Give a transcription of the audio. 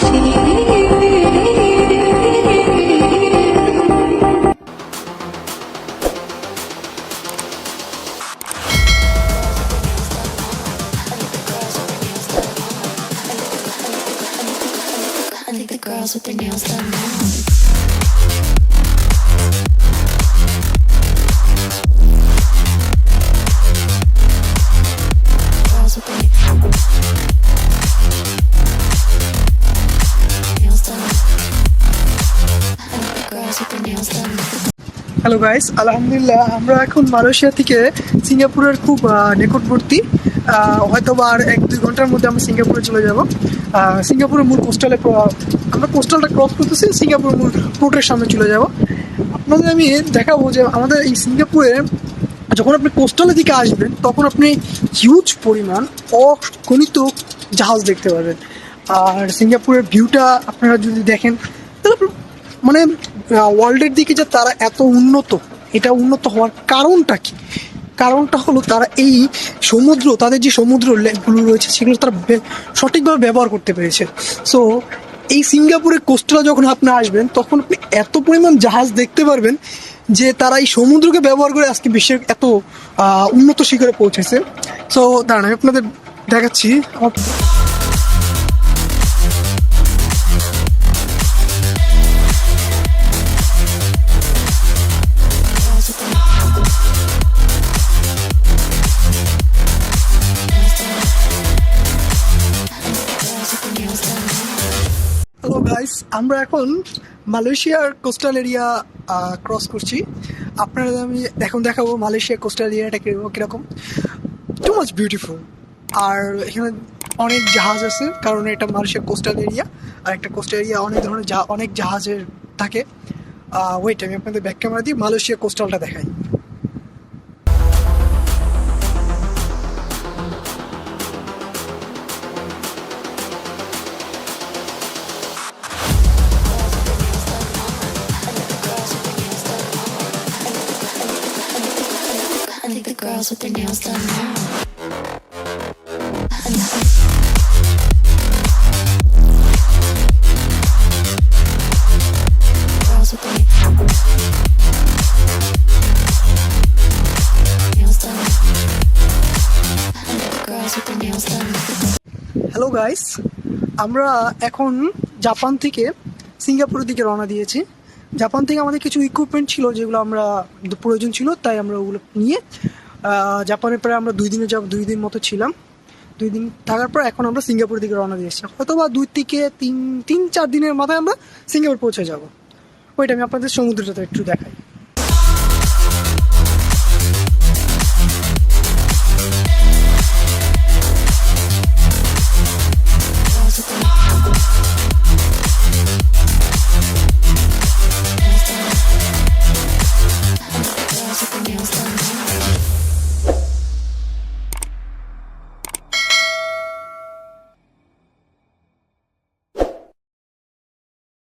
I think the girls with their nails done now. Girls with their nails done. I think the girls with their nails done. Hello guys, আলহামদুলিল্লাহ আমরা এখন Malaysia থেকে সিঙ্গাপুরের খুব নিকটবর্তী, হয়তো বা আর 1-2 ঘন্টার মধ্যে আমরা সিঙ্গাপুরে চলে যাব। সিঙ্গাপুরের মূল কোস্টালে আমরা কোস্টালটা ক্রস করতেছি, সিঙ্গাপুরের মূল পোর্টের সামনে চলে যাব। আপনাদের আমি দেখাবো যে আমাদের এই সিঙ্গাপুরে যখন আপনি কোস্টালের দিকে আসবেন তখন আপনি হিউজ পরিমাণ অগণিত জাহাজ দেখতে পাবেন। আর সিঙ্গাপুরের ভিউটা আপনারা যদি দেখেন তাহলে মানে ওয়ার্ল্ডের দিকে যে তারা এত উন্নত, এটা উন্নত হওয়ার কারণটা কি? কারণটা হলো তারা এই সমুদ্র, তাদের যে সমুদ্র লেকগুলো রয়েছে সেগুলো তারা সঠিকভাবে ব্যবহার করতে পেরেছে। সো এই সিঙ্গাপুরের কোস্টালে যখন আপনি আসবেন তখন আপনি এত পরিমাণ জাহাজ দেখতে পারবেন যে তারা এই সমুদ্রকে ব্যবহার করে আজকে বিশ্বের এত উন্নত শিখরে পৌঁছেছে। সো দাঁড়ান আমি আপনাদের দেখাচ্ছি। হ্যালো গাইস, আমরা এখন মালয়েশিয়ার কোস্টাল এরিয়া ক্রস করছি। আপনারা আমি এখন দেখাবো মালয়েশিয়ার কোস্টাল এরিয়াটা কীরকম। Too much beautiful. আর এখানে অনেক জাহাজ আছে, কারণ এটা মালয়েশিয়ার কোস্টাল এরিয়া। আর একটা কোস্টাল এরিয়া অনেক ধরনের অনেক জাহাজের থাকে। ওয়েট, আমি আপনাদের ব্যাক ক্যামেরা দিয়ে মালয়েশিয়া কোস্টালটা দেখাই। I think the girls with their nails done now. Girls with their nails done. I think the girls with their nails done. Hello guys, আমরা এখন জাপান থেকে সিঙ্গাপুরের দিকে রওনা দিয়েছি। জাপান থেকে আমাদের কিছু ইকুইপমেন্ট ছিল যেগুলো আমরা প্রয়োজন ছিল, তাই আমরা ওগুলো নিয়ে জাপানে প্রায় আমরা 2 দিন মতো ছিলাম। 2 দিন থাকার পর এখন আমরা সিঙ্গাপুরের দিকে রওনা দিয়েছি। হয়তো বা 2 থেকে 3-4 দিনের মাথায় আমরা সিঙ্গাপুর পৌঁছে যাব। ওইটা আমি আপনাদের সমুদ্রটা একটু দেখাই।